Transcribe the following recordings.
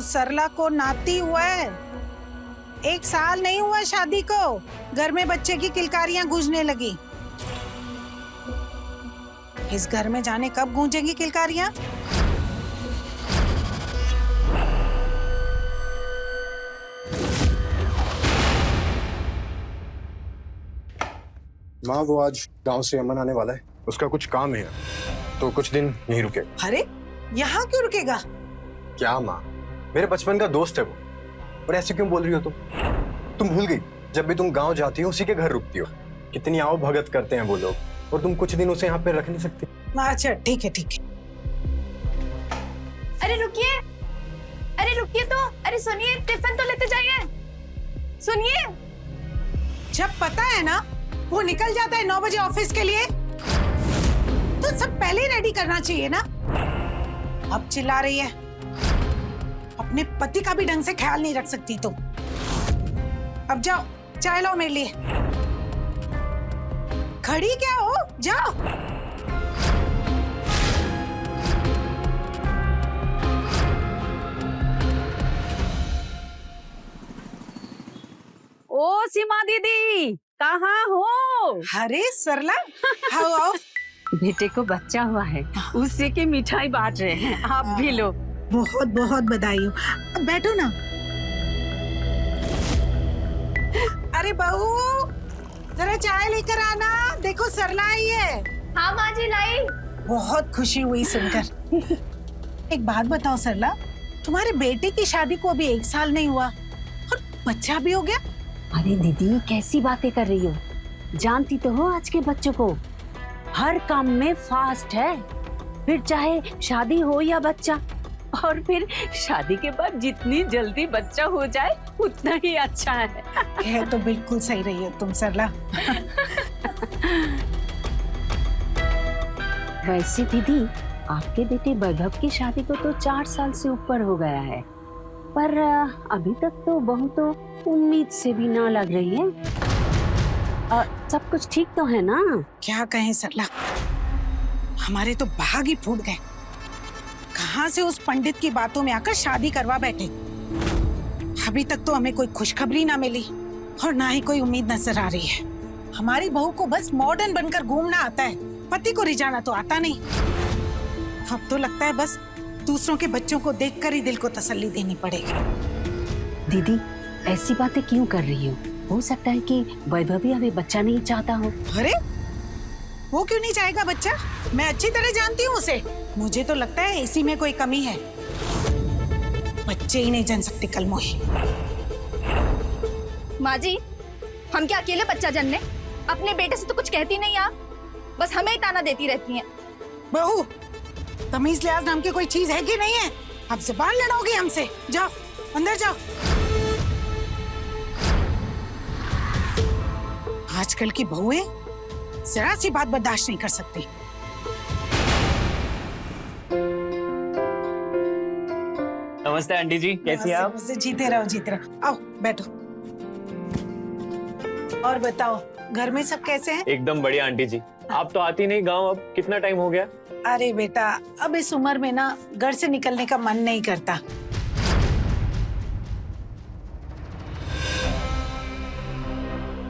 सरला को नाती हुआ है, 1 साल नहीं हुआ शादी को, घर में बच्चे की किलकारियां गूंजने लगी। इस घर में जाने कब गूंजेंगी किलकारियां? माँ वो आज गांव से अमन आने वाला है, उसका कुछ काम है तो कुछ दिन यहीं रुकेगा। अरे यहाँ क्यों रुकेगा? क्या माँ, मेरे बचपन का दोस्त है वो, और ऐसे क्यों बोल रही हो तुम भूल गई जब भी तुम गांव जाती हो उसी के घर रुकती हो। कितनी आओ भगत करते हैं वो लोग, और तुम कुछ दिन उसे यहाँ पे रख नहीं सकती। अच्छा ठीक है ठीक है। अरे रुकिए तो, अरे सुनिए, टिफिन तो लेते जाइए। सुनिए, जब पता है ना वो निकल जाता है 9 बजे ऑफिस के लिए, तो सब पहले ही रेडी करना चाहिए ना। अब चिल्ला रही है, अपने पति का भी ढंग से ख्याल नहीं रख सकती तुम। अब जाओ चाय लाओ मेरे लिए। खड़ी क्या हो, जाओ। ओ सीमा दीदी, कहाँ हो? अरे सरला, आओ आओ। बेटे को बच्चा हुआ है, उसी की मिठाई बांट रहे हैं, आप भी लो। बहुत बहुत बधाई हो। अब बैठो ना। अरे बहू, जरा चाय लेकर आना, देखो सरला आई है। हाँ माँ जी लाई। बहुत खुशी हुई सुनकर। एक बात बताओ सरला, तुम्हारे बेटे की शादी को अभी 1 साल नहीं हुआ और बच्चा भी हो गया? अरे दीदी कैसी बातें कर रही हो, जानती तो हो आज के बच्चों को, हर काम में फास्ट है, फिर चाहे शादी हो या बच्चा, और फिर शादी के बाद जितनी जल्दी बच्चा हो जाए उतना ही अच्छा है। तो बिल्कुल सही रही हो तुम सरला। वैसे दीदी आपके बेटे वैभव की शादी को तो 4 साल से ऊपर हो गया है, पर अभी तक तो बहू तो उम्मीद से भी ना लग रही है। सब कुछ ठीक तो है ना? क्या कहें सरला, हमारे तो भाग ही फूट गए। कहां से उस पंडित की बातों में आकर शादी करवा बैठे। अभी तक तो हमें कोई खुशखबरी ना मिली और ना ही कोई उम्मीद नजर आ रही है। हमारी बहू को बस मॉडर्न बनकर घूमना आता है, पति को रिझाना तो आता नहीं। अब तो लगता है बस दूसरों के बच्चों को देखकर ही दिल को तसल्ली देनी पड़ेगी। दीदी ऐसी बातें क्यों कर रही हो सकता है कि वैभव भी अभी बच्चा नहीं चाहता हो। अरे वो क्यों नहीं चाहेगा बच्चा? मैं अच्छी तरह जानती हूँ उसे। मुझे तो लगता है इसी में कोई कमी है। बच्चे ही नहीं जन सकते कल मोही। माँ जी, हम क्या अकेले बच्चा जनने? अपने बेटे से तो कुछ कहती नहीं आप, बस हमें ही ताना देती रहती हैं। बहू, तमीज लिहाज नाम की कोई चीज है कि नहीं है? अब ज़बान लड़ाओगी हमसे? जाओ अंदर जाओ। आजकल की बहुएं जरा सी बात बर्दाश्त नहीं कर सकती। नमस्ते आंटी जी, कैसी हैं आप? जीते रहो जीते रहो। आओ बैठो। और बताओ घर में सब कैसे हैं? एकदम बढ़िया आंटी जी। आप तो आती नहीं गांव, अब कितना टाइम हो गया? अरे बेटा, अब इस उम्र में ना घर से निकलने का मन नहीं करता।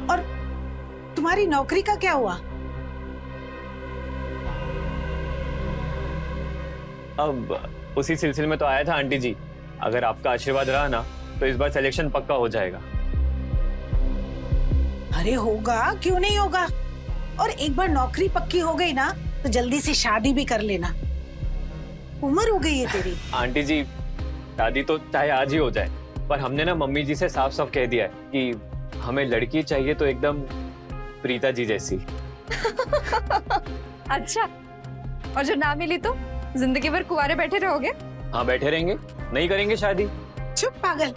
और तुम्हारी नौकरी का क्या हुआ? अब उसी सिलसिले में तो आया था आंटी जी। अगर आपका आशीर्वाद रहा ना तो इस बार सिलेक्शन पक्का हो जाएगा। अरे होगा, क्यों नहीं होगा। और एक बार नौकरी पक्की हो गई ना तो जल्दी से शादी भी कर लेना। उम्र हो गई है तेरी। आंटी जी शादी तो चाहे आज ही हो जाए, पर हमने ना मम्मी जी से साफ साफ कह दिया है कि हमें लड़की चाहिए तो एकदम प्रीता जी जैसी। अच्छा, और जो ना मिली तो जिंदगी भर कुंवारे बैठे रहोगे? हाँ बैठे रहेंगे, नहीं करेंगे शादी। चुप पागल,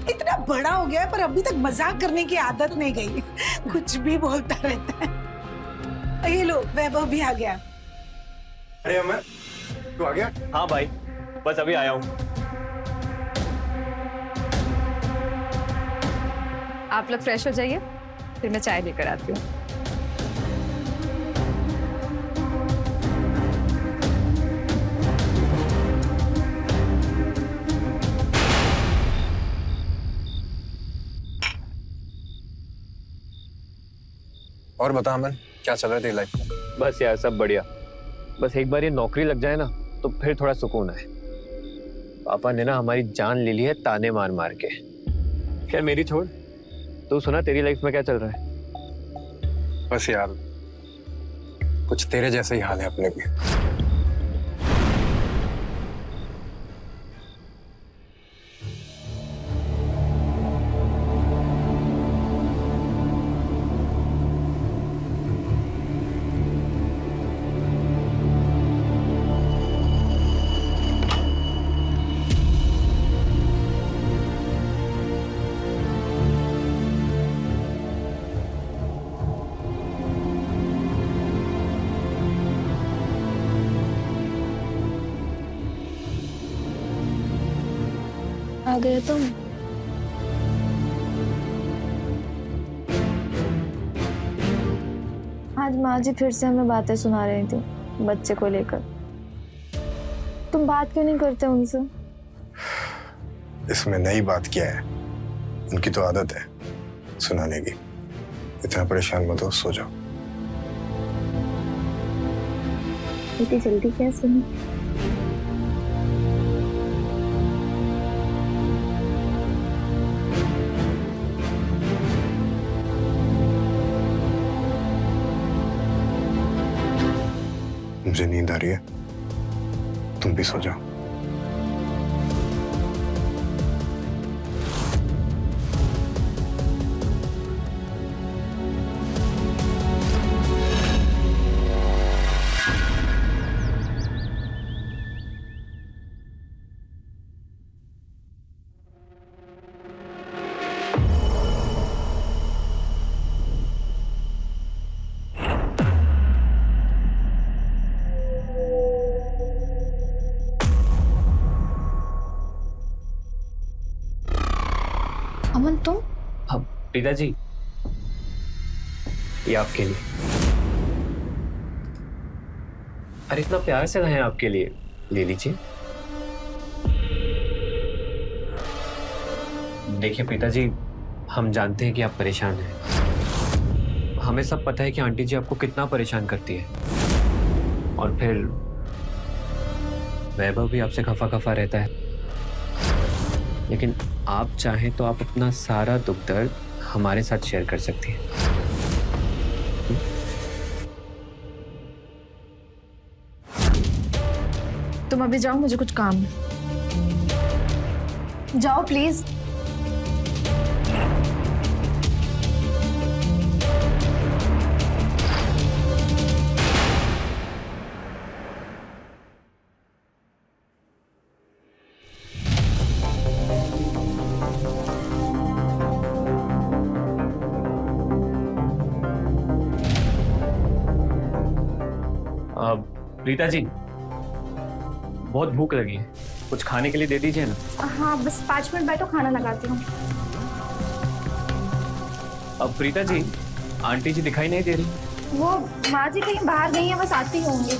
इतना बड़ा हो गया पर अभी तक मजाक करने की आदत नहीं गई। कुछ भी बोलता रहता है। ये लो वैभव भी आ गया। अरे अमर, तू आ गया? हाँ भाई, बस अभी आया हूँ। आप लोग फ्रेश हो जाइए, फिर मैं चाय लेकर आती हूँ। और बता अमन, क्या चल रहा है तेरी लाइफ में? बस यार सब बढ़िया। बस एक बार ये नौकरी लग जाए ना तो फिर थोड़ा सुकून है। पापा ने ना हमारी जान ले ली है ताने मार मार के। खैर मेरी छोड़, तू सुना तेरी लाइफ में क्या चल रहा है? बस यार कुछ तेरे जैसे ही हाल है अपने भी। आ गए तुम? आज माँ जी फिर से हमें बातें सुना रही थी बच्चे को लेकर। तुम बात क्यों नहीं करते उनसे? इसमें नई बात क्या है, उनकी तो आदत है सुनाने की। इतना परेशान मत हो, सो जाओ। इतनी जल्दी क्या सुनी? मुझे नींद आ रही है, तुम भी सो जाओ। अमन तुम? हाँ पिताजी, ये आपके लिए। अरे इतना प्यार से लाए हैं आपके लिए, ले लीजिए। देखिए पिताजी, हम जानते हैं कि आप परेशान हैं। हमें सब पता है कि आंटी जी आपको कितना परेशान करती है, और फिर वैभव भी आपसे खफा खफा रहता है। लेकिन आप चाहें तो आप अपना सारा दुख दर्द हमारे साथ शेयर कर सकती हैं। तुम अभी जाओ, मुझे कुछ काम है। जाओ प्लीज। रीता जी, बहुत भूख लगी है, कुछ खाने के लिए दे दीजिए ना। हाँ बस 5 मिनट बैठो, खाना लगाती हूँ। अब प्रीता जी, आंटी जी दिखाई नहीं दे रही। वो माँ जी कहीं बाहर गई है, बस आती होंगी।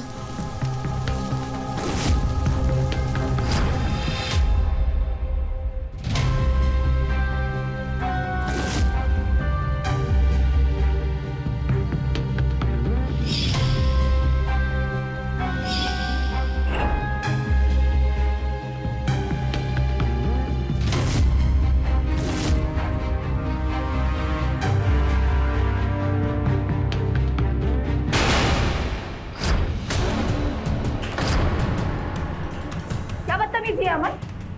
अमन,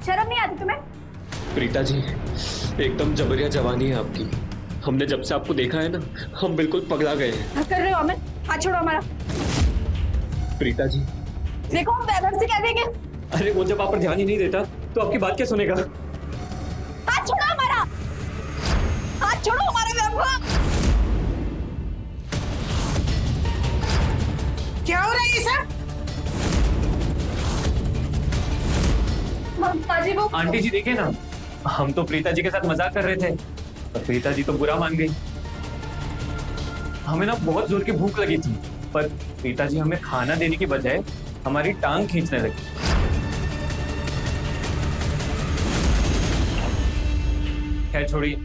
शर्म नहीं आती तुम्हें? प्रीता जी, एकदम जबरिया जवानी है आपकी। हमने जब से आपको देखा है ना, हम बिल्कुल पगला गए हैं। क्या कर रहे हो अमन? हाथ छोड़ो हमारा। प्रीता जी देखो, हम वैभव से कह देंगे। अरे वो जब आप पर ध्यान ही नहीं देता तो आपकी बात क्या सुनेगा? हाथ छोड़ो हमारा, हाथ छोड़ो हमारे वैभव। क्या हो रहा है ये सब? माजी वो आंटी जी देखिए ना, हम तो प्रीता जी के साथ मजाक कर रहे थे, पर प्रीता जी तो बुरा मान गई। हमें ना बहुत जोर की भूख लगी थी, पर प्रीता जी हमें खाना देने की बजाय हमारी टांग खींचने लगी। खैर छोड़िए,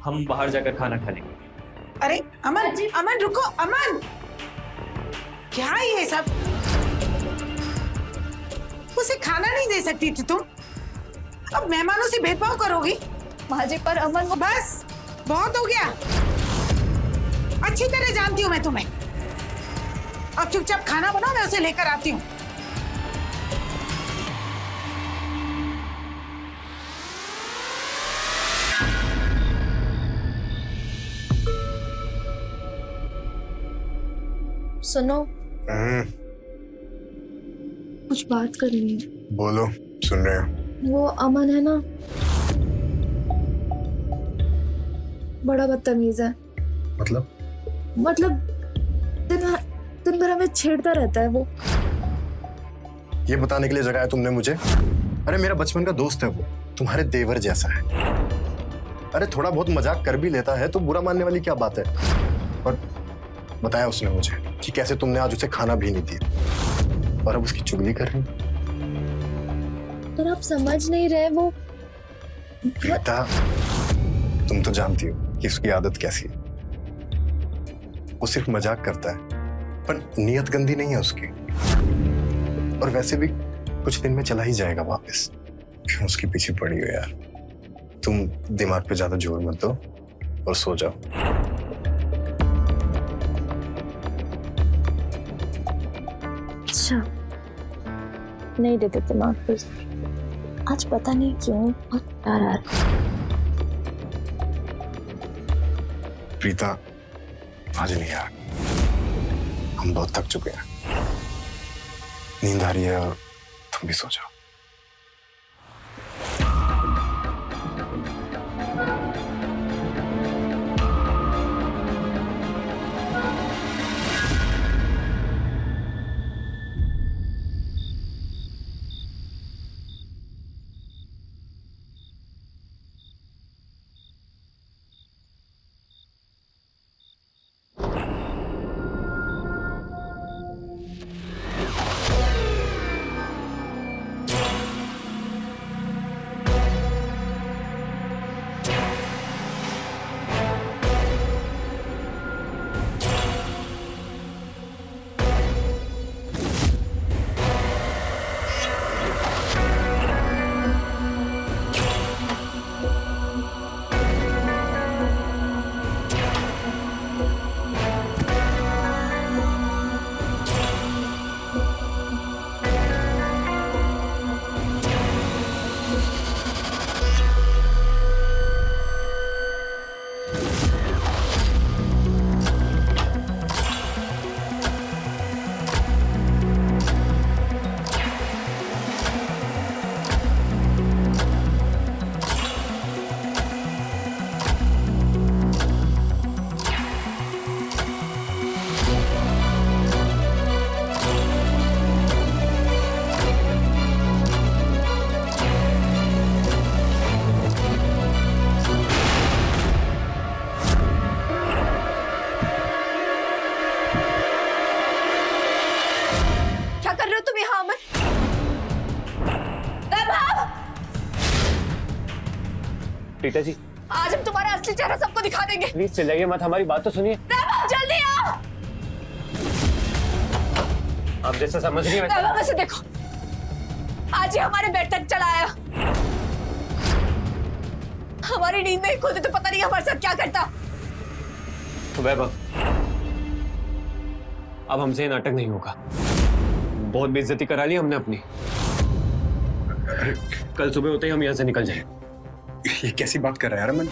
हम बाहर जाकर खाना खा लेंगे। अरे अमन, अमन रुको, अमन, क्या ये सब? उसे खाना नहीं दे सकती थी तुम? अब मेहमानों से भेदभाव करोगी? माँ जी पर अमन वो बस बहुत हो गया। अच्छी तरह जानती हूँ मैं तुम्हें। अब चुपचाप खाना बनाओ, मैं उसे लेकर आती हूँ। सुनो, कुछ बात करनी है। बोलो, सुन रहे हो। वो अमन है ना, बड़ा बदतमीज है। मतलब दिन भर हमें छेड़ता रहता है वो। ये बताने के लिए जगाया तुमने मुझे? अरे मेरा बचपन का दोस्त है वो, तुम्हारे देवर जैसा है। अरे थोड़ा बहुत मजाक कर भी लेता है तो बुरा मानने वाली क्या बात है। और बताया उसने मुझे कि कैसे तुमने आज उसे खाना भी नहीं दिया और अब उसकी चुगली कर रही। पर आप समझ नहीं रहे, वो प्रीता, तुम तो जानती हो कि उसकी आदत कैसी है। वो सिर्फ मजाक करता है, पर नियत गंदी नहीं है उसकी। और वैसे भी कुछ दिन में चला ही जाएगा वापस। क्यों उसके पीछे पड़ी हो यार? तुम दिमाग पे ज्यादा जोर मत दो और सो जाओ। अच्छा, नहीं देते दिमाग पे। आज पता नहीं क्यों प्रीता, आज नहीं यार, हम बहुत थक चुके हैं। नींद आ रही है और तुम भी सो जाओ। प्रीता जी, आज हम तुम्हारा असली चेहरा सबको दिखा देंगे। प्लीज चिल्लाइए मत, हमारी बात तो सुनिए। वैभव, जल्दी आओ। आप जैसा समझ रही हैं वैभव, वैसे देखो, आज ही हमारे बेड तक चला आया। हमारी नींद में खुद तो पता नहीं हमारे साथ क्या करता। वैभव, अब हमसे ये नाटक नहीं होगा। बहुत बेइज्जती करा ली हमने अपनी। कल सुबह होते ही हम यहाँ से निकल जाएं। ये कैसी बात कर रहा है यार अमन?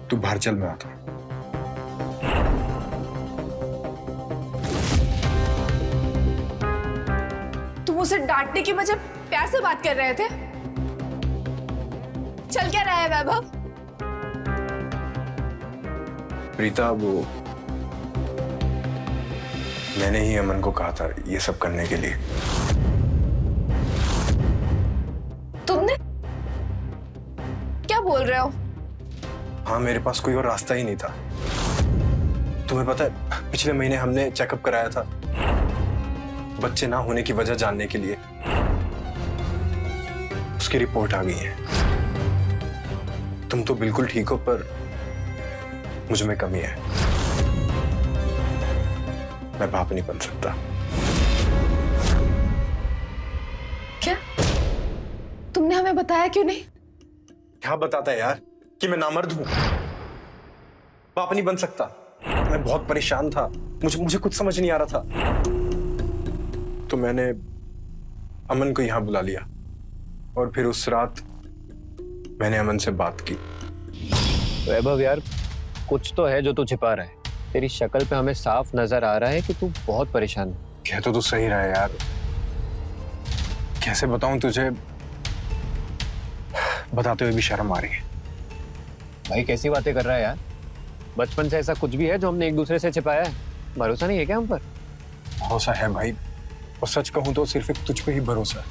तू बाहर चल, मैं आता हूं। तुम उसे डांटने की बजाय प्यार से बात कर रहे थे। चल क्या रहा है वैभव? प्रीता, वो मैंने ही अमन को कहा था ये सब करने के लिए। तुमने? क्या बोल रहे हो? हाँ, मेरे पास कोई और रास्ता ही नहीं था। तुम्हें पता है, पिछले महीने हमने चेकअप कराया था बच्चे ना होने की वजह जानने के लिए। उसकी रिपोर्ट आ गई है। तुम तो बिल्कुल ठीक हो, पर मुझ में कमी है। मैं बाप नहीं बन सकता। क्या? तुमने हमें बताया क्यों नहीं? क्या बताता है यार कि मैं नामर्द हूं, बाप नहीं बन सकता। मैं बहुत परेशान था, मुझे कुछ समझ नहीं आ रहा था, तो मैंने अमन को यहां बुला लिया और फिर उस रात मैंने अमन से बात की। वैभव यार, कुछ तो है जो तू छिपा रहा है। तेरी शक्ल पे हमें साफ नजर आ रहा है कि तू बहुत परेशान है। कह तो तू सही रहा है यार, कैसे बताऊं तुझे, बताते हुए भी शर्म आ रही है। भाई कैसी बातें कर रहा है यार? बचपन से ऐसा कुछ भी है जो हमने एक दूसरे से छिपाया है? भरोसा नहीं है क्या हम पर? भरोसा है भाई, और सच कहूं तो सिर्फ एक तुझ पे ही भरोसा है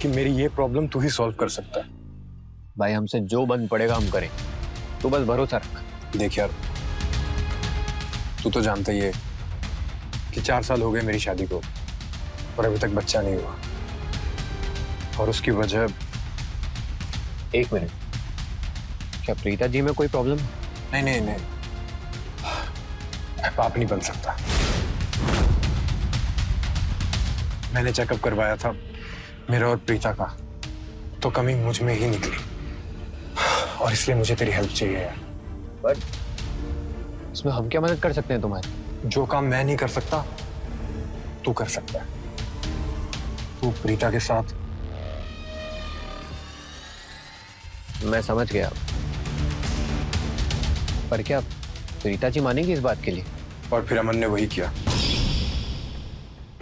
कि मेरी ये प्रॉब्लम तू ही सॉल्व कर सकता है। भाई हमसे जो बन पड़ेगा हम करें, तू बस भरोसा रख। देख यार, तू तो जानता ही है कि 4 साल हो गए मेरी शादी को और अभी तक बच्चा नहीं हुआ, और उसकी वजह। एक मिनट, क्या प्रीता जी में कोई प्रॉब्लम? नहीं नहीं नहीं, मैं बाप नहीं बन सकता। मैंने चेकअप करवाया था मेरा और प्रीता का, तो कमी मुझ में ही निकली, और इसलिए मुझे तेरी हेल्प चाहिए यार। बट इसमें हम क्या मदद कर सकते हैं तुम्हारी? जो काम मैं नहीं कर सकता तू कर सकता है। तू प्रीता के साथ। मैं समझ गया, पर क्या प्रीता जी मानेंगी इस बात के लिए? और फिर अमन ने वही किया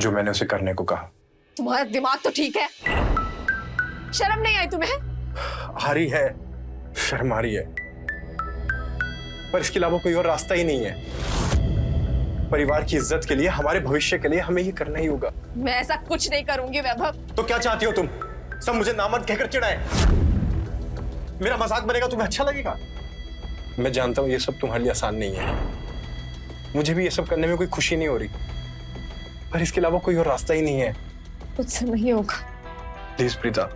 जो मैंने उसे करने को कहा। तुम्हारा दिमाग तो ठीक है, शर्म नहीं आई तुम्हें? आ रही है, शर्म आ रही है, पर इसके अलावा कोई और रास्ता ही नहीं है। परिवार की इज्जत के लिए, हमारे भविष्य के लिए हमें ये करना ही होगा। मैं ऐसा कुछ नहीं करूंगी वैभव। तो क्या चाहती हो तुम? सब मुझे नामर्द कहकर चिढ़ाए? मेरा मजाक बनेगा तुम्हें अच्छा लगेगा? मैं जानता हूं ये सब तुम्हारे लिए आसान नहीं है, मुझे भी ये सब करने में कोई खुशी नहीं हो रही, पर इसके अलावा कोई और रास्ता ही नहीं है। मुझसे नहीं होगा। प्लीज प्रीता,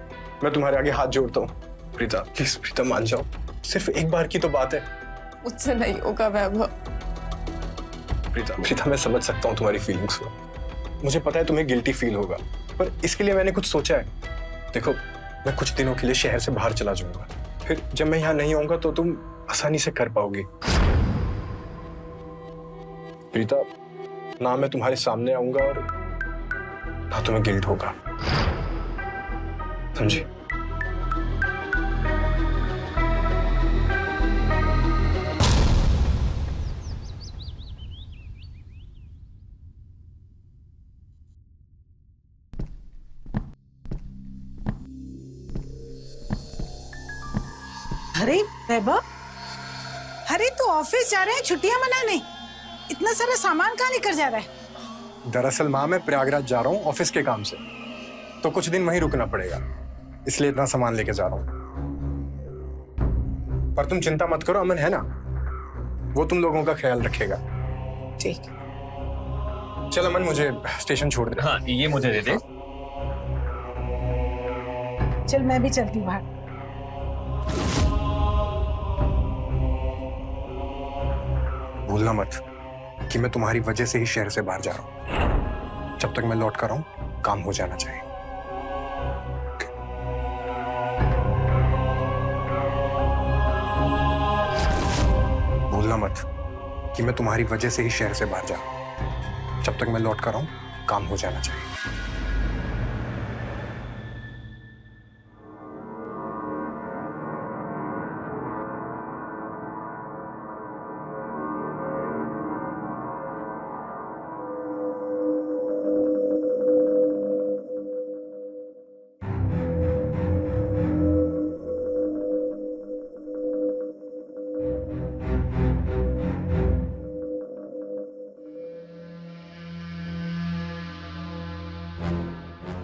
मैं तुम्हारे आगे हाथ जोड़ता हूँ। प्रीता प्लीज, प्रीता मान जाओ, सिर्फ एक बार की तो बात है। मुझसे नहीं होगा वैभव। प्रीता प्रीता, मैं समझ सकता हूँ तुम्हारी फीलिंग्स को, मुझे पता है तुम्हें गिल्टी फील होगा, पर इसके लिए मैंने कुछ सोचा है। देखो, मैं कुछ दिनों के लिए शहर से बाहर चला जाऊंगा, फिर जब मैं यहाँ नहीं आऊंगा तो तुम आसानी से कर पाओगी। प्रीता, ना मैं तुम्हारे सामने आऊंगा और ना तुम्हें गिल्ट होगा, समझी? अरे वैभव, अरे तू ऑफिस जा रहे हैं छुट्टियां मनाने? इतना सारा सामान कहाँ लेकर जा रहा है? दरअसल माँ, मैं प्रयागराज जा रहा हूँ ऑफिस के काम से, तो कुछ दिन वहीं रुकना पड़ेगा, इसलिए इतना सामान लेके जा रहा हूँ। पर तुम चिंता मत करो, अमन है ना, वो तुम लोगों का ख्याल रखेगा। ठीक। चल अमन, मुझे स्टेशन छोड़ दे। हाँ, ये मुझे दे दे। चल मैं भी चलती हूँ बाहर। भूलना मत कि मैं तुम्हारी वजह से ही शहर से बाहर जा रहा हूं। जब तक मैं लौट कर आऊं, काम हो जाना चाहिए। भूलना मत कि मैं तुम्हारी वजह से ही शहर से बाहर जा रहा हूं। जब तक मैं लौट कर आऊं, काम हो जाना चाहिए।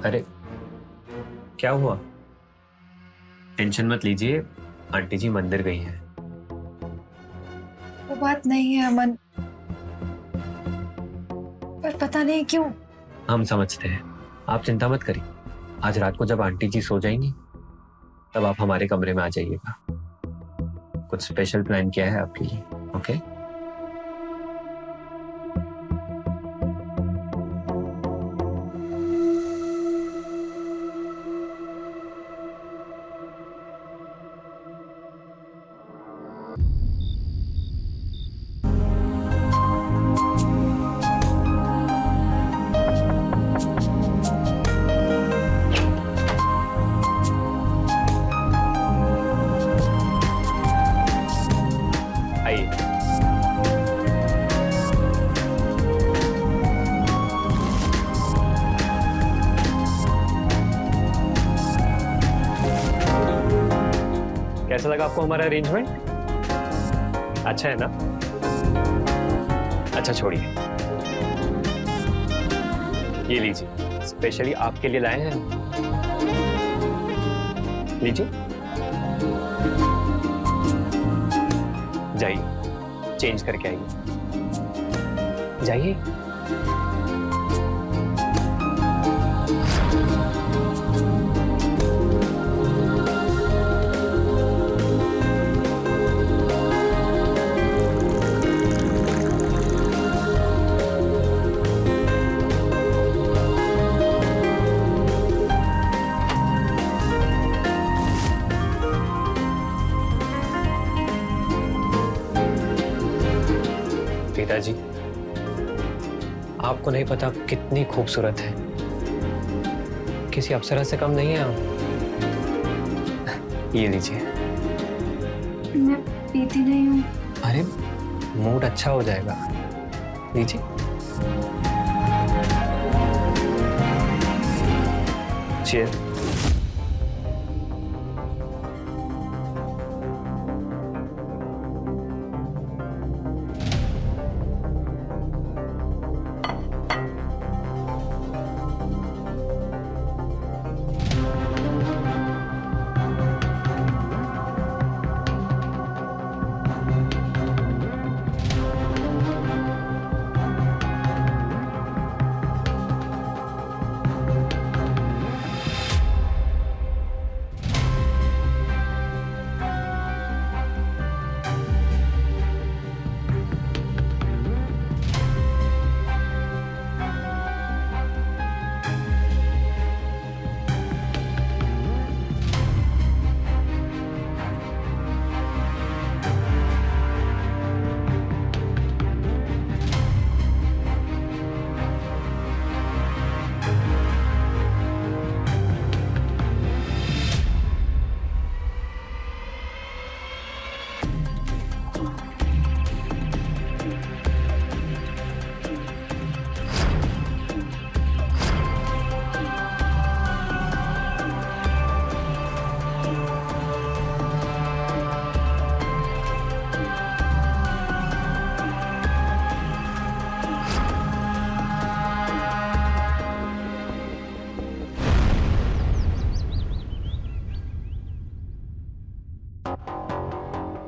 अरे क्या हुआ? टेंशन मत लीजिए, आंटी जी मंदिर गई हैं। वो बात नहीं है अमन, पर पता नहीं क्यों। हम समझते हैं, आप चिंता मत करिए। आज रात को जब आंटी जी सो जाएंगी तब आप हमारे कमरे में आ जाइएगा। कुछ स्पेशल प्लान किया है आपके लिए। ओके आइए। कैसा लगा आपको हमारा अरेंजमेंट? अच्छा है ना? अच्छा छोड़िए, ये लीजिए, स्पेशली आपके लिए लाए हैं। लीजिए, जाइए चेंज करके आइए, जाइए। पिताजी, आपको नहीं पता आप कितनी खूबसूरत है, किसी अप्सरा से कम नहीं है आप। ये लीजिए। मैं पीती नहीं हूँ। अरे मूड अच्छा हो जाएगा, लीजिए। चीयर।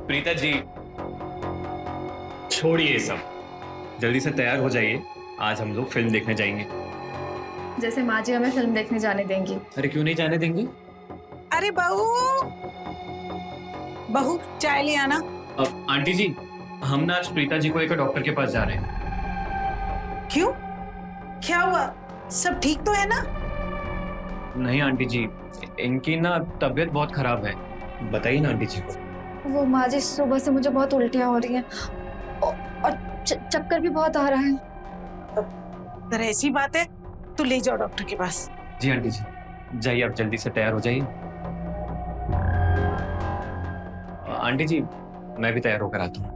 प्रीता जी, छोड़िए ये सब, जल्दी से तैयार हो जाइए, आज हम लोग फिल्म देखने जाएंगे। जैसे माँ जी हमें फिल्म देखने जाने देंगी। अरे क्यों नहीं जाने देंगे? अरे बहू, बहू चाय ले आना। अब आंटी जी, हम ना आज प्रीता जी को एक डॉक्टर के पास जा रहे हैं। क्यों, क्या हुआ? सब ठीक तो है ना? नहीं आंटी जी, इनकी ना तबीयत बहुत खराब है। बताइए ना आंटी जी को। वो माँ जी, सुबह से मुझे बहुत उल्टियाँ हो रही हैं और चक्कर भी बहुत आ रहा है। अगर ऐसी बात है तो ले जाओ डॉक्टर के पास। जी आंटी जी, जाइए आप जल्दी से तैयार हो जाइए। आंटी जी, मैं भी तैयार होकर आता हूँ।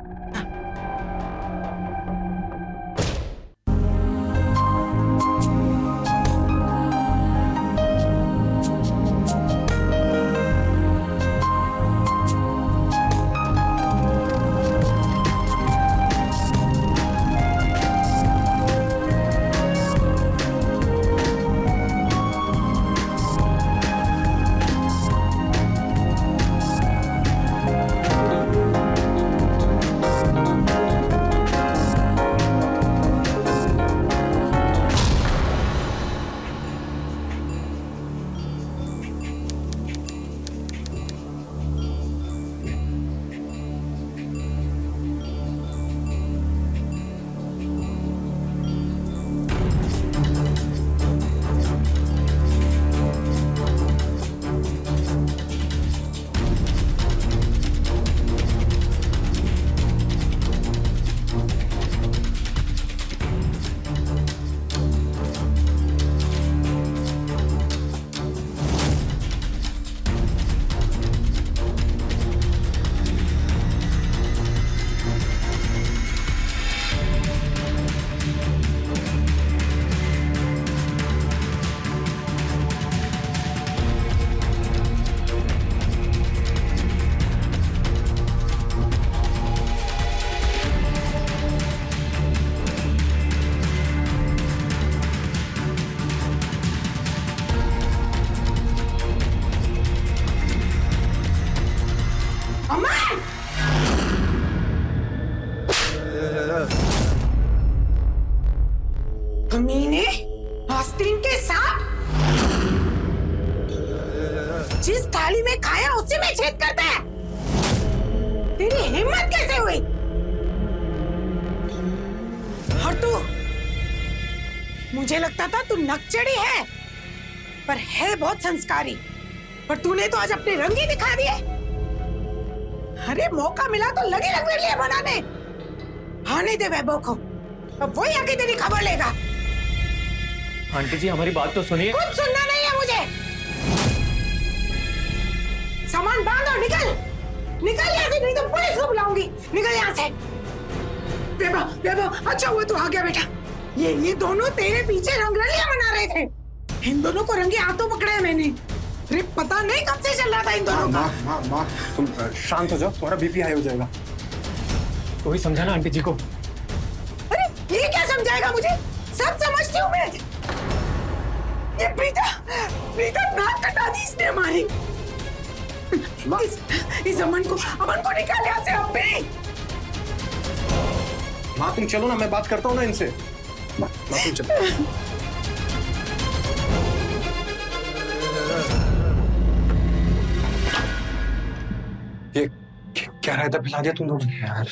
थाली में खाया उसी में छेद करता है। तेरी हिम्मत कैसे हुई? और तू, मुझे लगता था तू नकचड़ी है, पर है बहुत संस्कारी। पर तूने तो आज अपने रंग ही दिखा दिए। अरे मौका मिला तो लगे रंगरेलियां बनाने। आने दे वैभव को, अब वही आके तेरी खबर लेगा। आंटी जी हमारी बात तो सुनिए। कुछ सुनना नहीं है मुझे। सामान बांध और निकल, निकल यहाँ से, नहीं तो पुलिस को बुलाऊंगी। निकल यहाँ से। वैभव, वैभव, अच्छा हुआ तू आ गया बेटा। ये दोनों तेरे पीछे रंगरलियां बना रहे थे। इन दोनों को रंगे हाथों पकड़ा है मैंने। अरे पता नहीं कब से चल रहा था इन दोनों का। माँ, तुम शांत हो जाओ, तुम्हारा बीपी हाई हो जाएगा। कोई समझाना आंटी जी को। अरे ये क्या समझाएगा मुझे? सब समझती हूँ मैं। ये प्रीता नाक कटा दी इसने हमारी। इस अमन को निकाल यहाँ से अब भी। माँ तुम चलो ना, मैं बात करता हूँ ना इनसे। माँ तुम चलो। ये क्या रायता पिला दिया तुम लोग यार।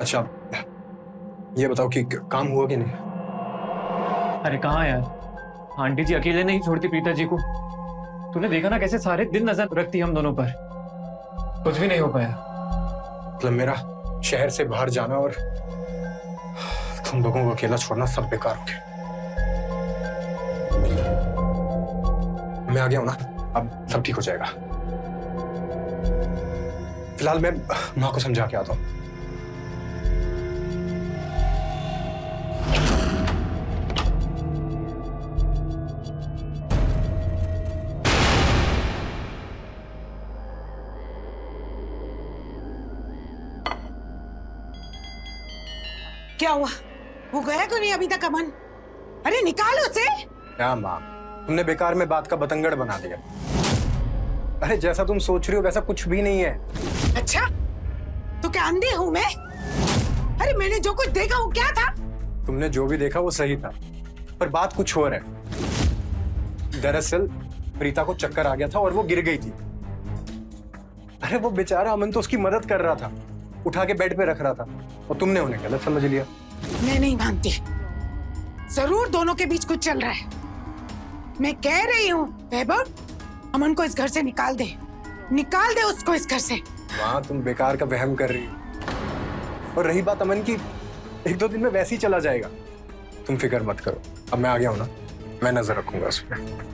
अच्छा ये बताओ कि काम हुआ कि नहीं? अरे कहाँ यार, आंटी जी अकेले नहीं छोड़ती प्रीता जी को। तूने देखा ना कैसे सारे दिन नजर रखती हम दोनों पर। कुछ भी नहीं हो पाया। मतलब मेरा शहर से बाहर जाना और तुम लोगों को अकेला छोड़ना सब बेकार हो गया। मैं आ गया हूं ना, अब सब ठीक हो जाएगा। फिलहाल मैं माँ को समझा के आता हूं। क्या हुआ? वो गया क्यों नहीं अभी तक अमन? अरे निकालो उसे। क्या माँ, तुमने बेकार में बात का बतंगड़ बना दिया। अरे जैसा तुम सोच रही हो वैसा कुछ भी नहीं है। अच्छा तो क्या अंधी हूं मैं? अरे मैंने जो कुछ देखा वो क्या था? तुमने जो भी देखा वो सही था, पर बात कुछ और है। दरअसल प्रीता को चक्कर आ गया था और वो गिर गई थी। अरे वो बेचारा अमन तो उसकी मदद कर रहा था, उठा के बेड पे रख रहा था, और तुमने उन्हें गलत समझ लिया। मैं नहीं मानती, जरूर दोनों के बीच कुछ चल रहा है। मैं कह रही हूँ वैभव, अमन को इस घर से निकाल दे, निकाल दे उसको इस घर से। माँ तुम बेकार का वहम कर रही हो। और रही बात अमन की, 1-2 दिन में वैसे ही चला जाएगा, तुम फिक्र मत करो। अब मैं आ गया हूं ना, मैं नजर रखूंगा उस पर।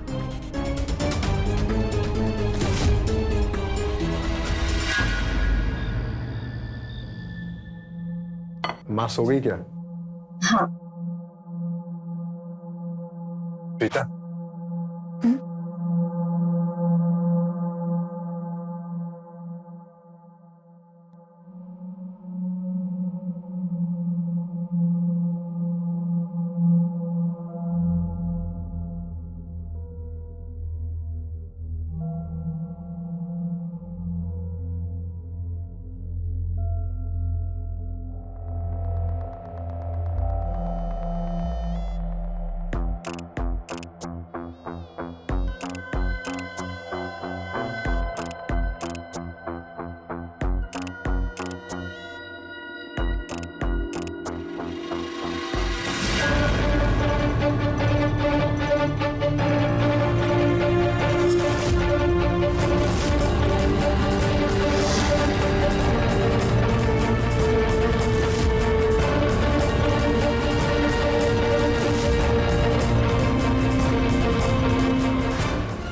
माँ सो गई क्या? हाँ। प्रीता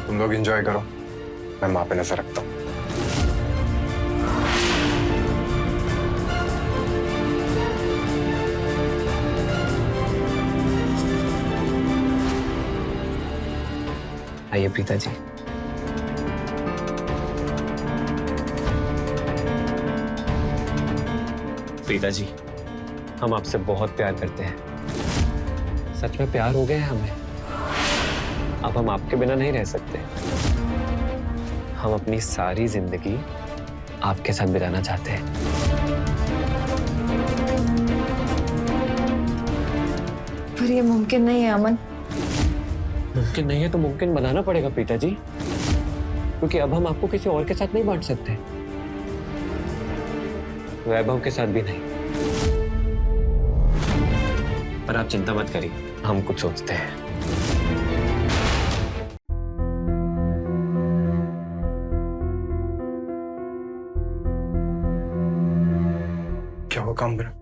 तुम लोग एंजॉय करो, मैं माँ पे नजर रखता हूँ। आइए प्रीता जी। प्रीता जी, हम आपसे बहुत प्यार करते हैं। सच में प्यार हो गया है हमें। अब हम आपके बिना नहीं रह सकते। हम अपनी सारी जिंदगी आपके साथ बिताना चाहते हैं। पर ये मुमकिन नहीं है अमन। मुमकिन नहीं है तो मुमकिन बनाना पड़ेगा प्रीता जी, क्योंकि अब हम आपको किसी और के साथ नहीं बांट सकते, वैभव के साथ भी नहीं। पर आप चिंता मत करिए, हम कुछ सोचते हैं। क्या हुआ काम मेरा?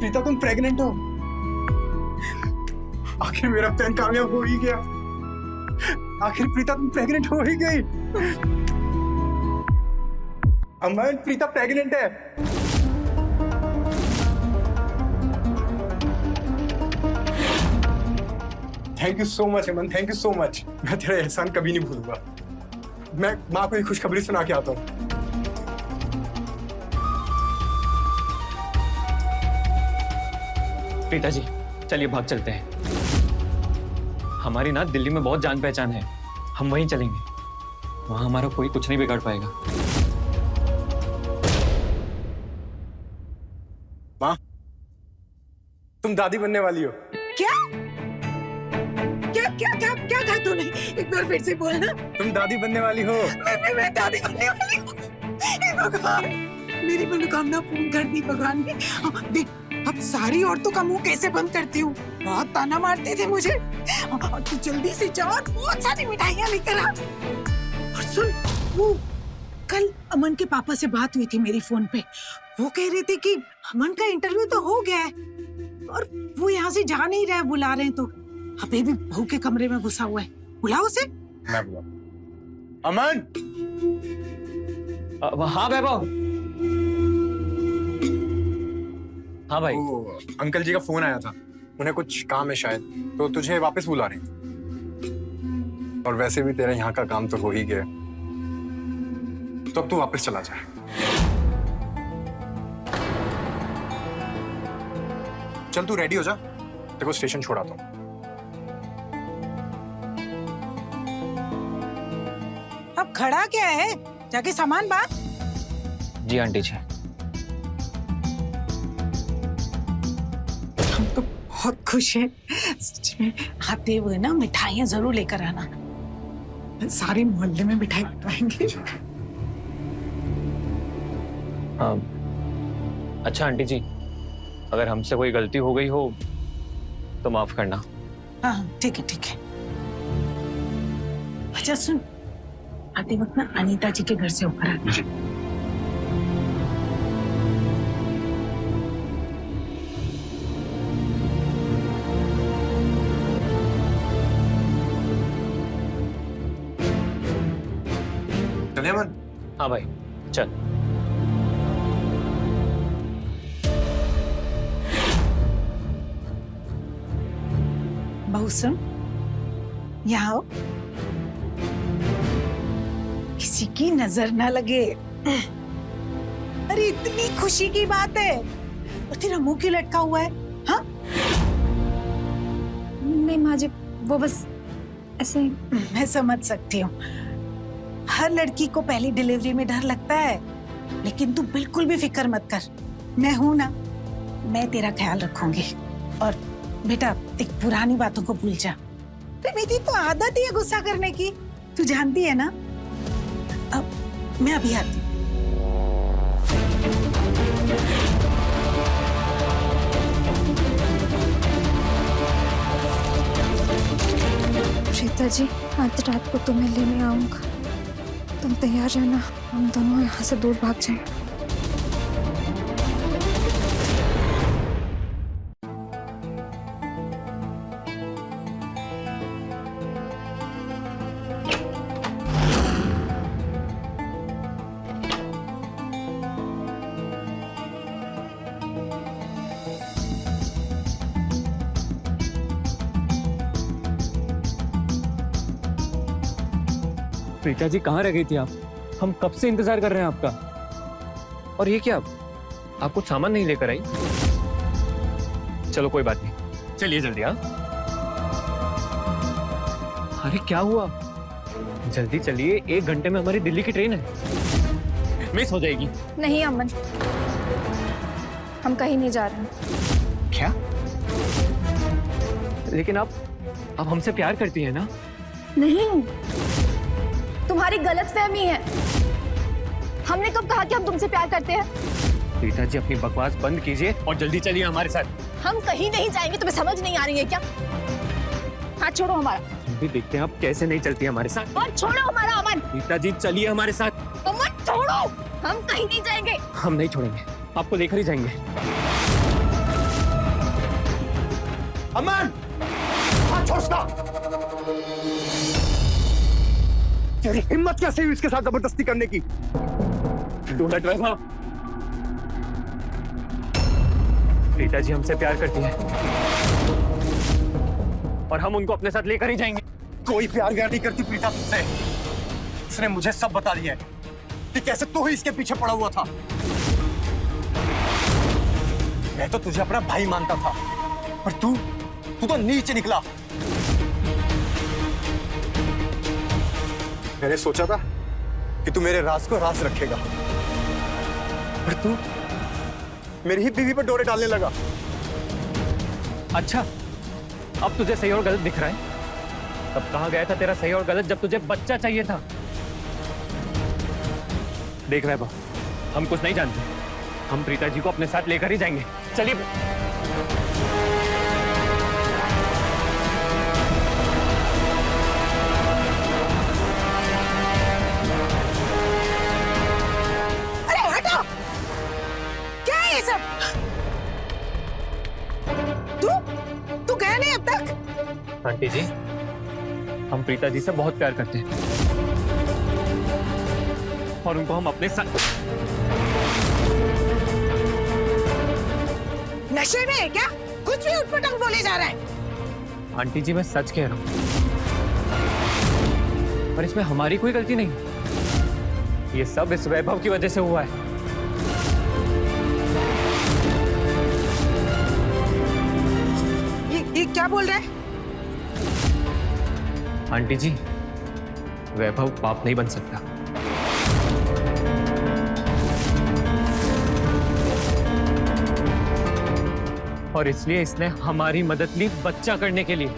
प्रीता तुम प्रेग्नेंट हो? आखिर मेरा प्लान कामयाब हो ही गया। आखिर प्रीता तुम प्रेग्नेंट हो ही गई। अमन, प्रीता प्रेग्नेंट है। Thank you so much Aman, thank you so much. मैं तेरा एहसान कभी नहीं भूलूंगा। मैं माँ को एक खुशखबरी सुना के आता हूँ। प्रीता जी चलिए भाग चलते हैं। हमारी ना दिल्ली में बहुत जान पहचान है, हम वहीं चलेंगे। वहां हमारा कोई कुछ नहीं बिगाड़ पाएगा। माँ, तुम दादी बनने वाली हो। क्या क्या क्या क्या क्या कहा तूने? एक बार फिर से बोलना। तुम दादी बनने वाली हो। मैं दादी बनने वाली हूँ। हे भगवान, मेरी मनोकामना पूर्ण कर दी भगवान ने। देख, अब सारी औरतों का मुंह कैसे बंद करती हूँ। बहुत ताना मारते थे मुझे। तू जल्दी से जा और बहुत सारी मिठाइयाँ लेकर आ। और सुन, वो कल अमन के पापा से बात हुई थी मेरी फोन पे। वो कह रहे थे कि अमन का इंटरव्यू तो हो गया है और वो यहाँ से जा नहीं रहा, बुला रहे हैं। तो अभी भी बहू के कमरे में घुसा हुआ है। बुलाओ उसे। मैं बुलाऊं? अमन! हाँ वैभव। हाँ भाई। वो अंकल जी का फोन आया था, उन्हें कुछ काम है शायद, तो तुझे वापस बुला रहे हैं। और वैसे भी तेरा यहाँ का काम तो हो ही गया, तो अब तू वापस चला जा। चल तू रेडी हो जा, तेरे को स्टेशन छोड़ाता हूँ। अब खड़ा क्या है? जाके सामान बांध। जी आंटी जी। हम तो बहुत खुश हैं। सच में आते हुए ना मिठाइयाँ जरूर लेकर आना। सारे मोहल्ले में मिठाई खिलाएंगे। अच्छा आंटी जी, अगर हमसे कोई गलती हो गई हो तो माफ करना। हाँ ठीक है ठीक है। अच्छा सुन, आते वक्त ना अनीता जी के घर से ऊपर आना। चलिए अमन। हाँ भाई चल। बहू सुन, यहाँ आओ। किसी की नजर ना लगे। अरे इतनी खुशी की बात है और तेरा मुंह क्यों लटका हुआ है? हाँ नहीं माँ जी, वो बस ऐसे ही। मैं समझ सकती हूँ, हर लड़की को पहली डिलीवरी में डर लगता है, लेकिन तू बिल्कुल भी फिक्र मत कर। मैं हूं ना, मैं तेरा ख्याल रखूंगी। और बेटा, एक पुरानी बातों को भूल जा। मेरी तो आदत ही है गुस्सा करने की, तू जानती है ना। अब मैं अभी आती हूँ। प्रीता जी, आज रात को तुम्हें लेने आऊंगा। तुम तैयार रहना, हम दोनों यहाँ से दूर भाग जाएं। प्रीता जी कहाँ रह गई थी आप? हम कब से इंतजार कर रहे हैं आपका। और ये क्या, आप कुछ सामान नहीं लेकर आई? चलो कोई बात नहीं, चलिए जल्दी। हाँ अरे क्या हुआ? जल्दी चलिए, 1 घंटे में हमारी दिल्ली की ट्रेन है। मिस हो जाएगी। नहीं अमन, हम कहीं नहीं जा रहे हैं। क्या? लेकिन आप हमसे प्यार करती है ना? नहीं, तुम्हारी गलतफहमी है। हमने कब कहा कि हम तुमसे प्यार करते हैं? प्रीता जी अपनी बकवास बंद कीजिए और जल्दी चलिए हमारे साथ। हम कहीं नहीं जाएंगे, तुम्हें समझ नहीं आ रही है क्या? हाथ छोड़ो हमारा। हम भी देखते हैं आप कैसे नहीं चलती हमारे साथ। और छोड़ो हमारा अमन। प्रीता जी चलिए हमारे साथ। अमन छोड़ो, हम कहीं नहीं जाएंगे। हम नहीं छोड़ेंगे, आपको लेकर ही जाएंगे। अमन, हाथ छोड़ उसका। तेरी हिम्मत कैसे हुई इसके साथ जबरदस्ती करने की? डोंट वैभव। प्रीता जी हमसे प्यार करती है और हम उनको अपने साथ लेकर ही जाएंगे। कोई प्यार व्यार नहीं करती प्रीता तुझसे। उसने मुझे सब बता दिया है कि कैसे तू ही इसके पीछे पड़ा हुआ था। मैं तो तुझे अपना भाई मानता था, पर तू तो नीचे निकला। मैंने सोचा था कि तू मेरे राज को राज रखेगा, पर तू मेरी ही बीवी पर डोरे डालने लगा। अच्छा, अब तुझे सही और गलत दिख रहा है? तब कहाँ गया था तेरा सही और गलत जब तुझे बच्चा चाहिए था? देख वैभव, हम कुछ नहीं जानते। हम प्रीता जी को अपने साथ लेकर ही जाएंगे। चलिए। अरे हटो! क्या है ये सब? तू गया नहीं अब तक? आंटी जी, हम प्रीता जी से बहुत प्यार करते हैं और उनको हम अपने साथ। नशे में है क्या? कुछ भी उठपटांग बोले जा रहा है। आंटी जी मैं सच कह रहा हूं, पर इसमें हमारी कोई गलती नहीं। ये सब इस वैभव की वजह से हुआ है। ये क्या बोल रहा है? आंटी जी, वैभव पाप नहीं बन सकता। और इसलिए इसने हमारी मदद ली बच्चा करने के लिए।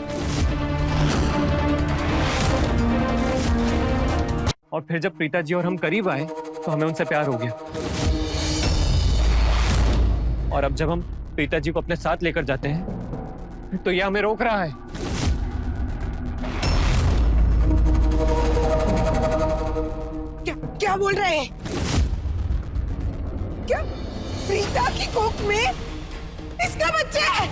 और फिर जब प्रीता जी और हम करीब आए तो हमें उनसे प्यार हो गया। और अब जब हम प्रीता जी को अपने साथ लेकर जाते हैं तो यह हमें रोक रहा है। क्या बोल रहे हैं? क्या प्रीता की कोख में इसका बच्चा है?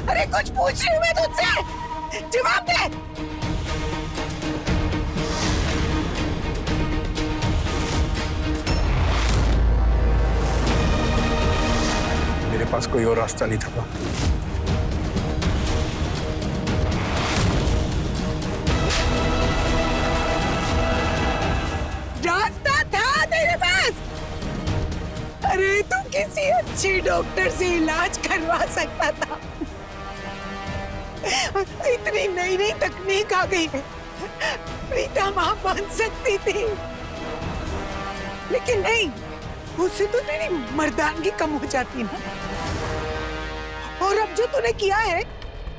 अरे कुछ पूछ रही हूँ मैं तुझसे, जवाब दे। मेरे पास कोई और रास्ता नहीं था। रास्ता था तेरे पास? अरे तू किसी अच्छे डॉक्टर से इलाज करवा सकता था। इतनी नई नई तकनीक आ गई है, प्रीता मां बन सकती थी, लेकिन नहीं, उससे तो तेरी मर्दानगी कम हो जाती ना। और अब जो तूने किया है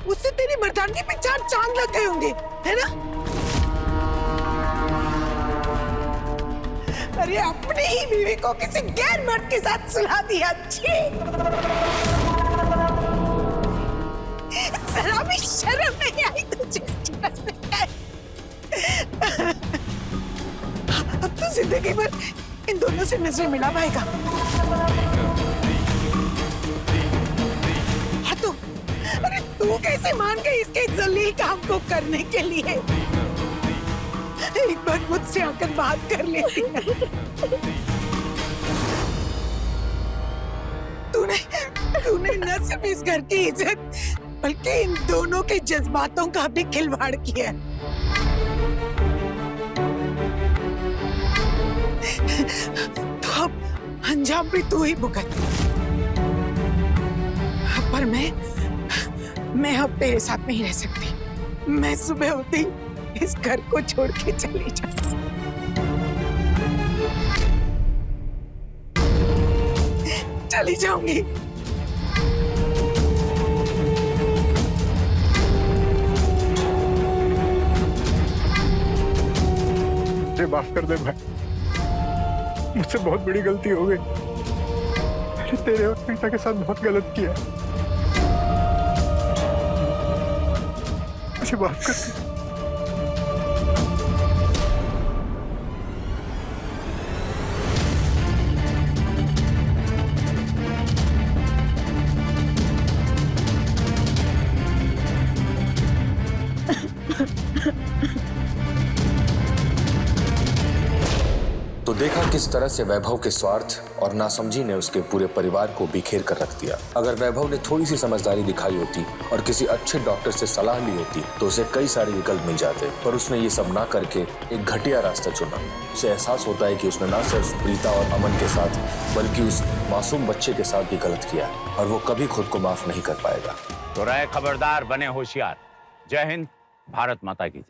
उससे तेरी मर्दानगी पे चार चांद लग गए होंगे, है ना? अरे अपनी ही बीवी को किसी गैर मर्द के साथ सुला दिया। छी! जरा भी शर्म नहीं आई तुझे? अब तो जिंदगी भर इन दोनों से नजरें मिला पाएगा। हाँ तो, अरे तू कैसे मान गई इसके जलील काम को करने के लिए? एक बार मुझसे आकर बात कर लेती ना। तूने न सिर्फ इस घर की इज्जत बल्कि इन दोनों के जज्बातों का भी खिलवाड़ किया। तो अब अंजाम भी तू ही भुगत। पर मैं अब तेरे साथ नहीं रह सकती। मैं सुबह होती इस घर को छोड़ के चली जा। चली जाऊंगी। मुझे माफ कर दे भाई, मुझसे बहुत बड़ी गलती हो गई। मैंने तेरे और प्रीता के साथ बहुत गलत किया। मुझे माफ कर दे। तो देखा किस तरह से वैभव के स्वार्थ और नासमझी ने उसके पूरे परिवार को बिखेर कर रख दिया। अगर वैभव ने थोड़ी सी समझदारी दिखाई होती और किसी अच्छे डॉक्टर से सलाह ली होती तो उसे कई सारे विकल्प मिल जाते, पर उसने ये सब ना करके एक घटिया रास्ता चुना। उसे एहसास होता है कि उसने ना सिर्फ प्रीता और अमन के साथ बल्कि उस मासूम बच्चे के साथ भी गलत किया और वो कभी खुद को माफ नहीं कर पाएगा। तो रहे खबरदार, बने होशियार। जय हिंद, भारत माता की।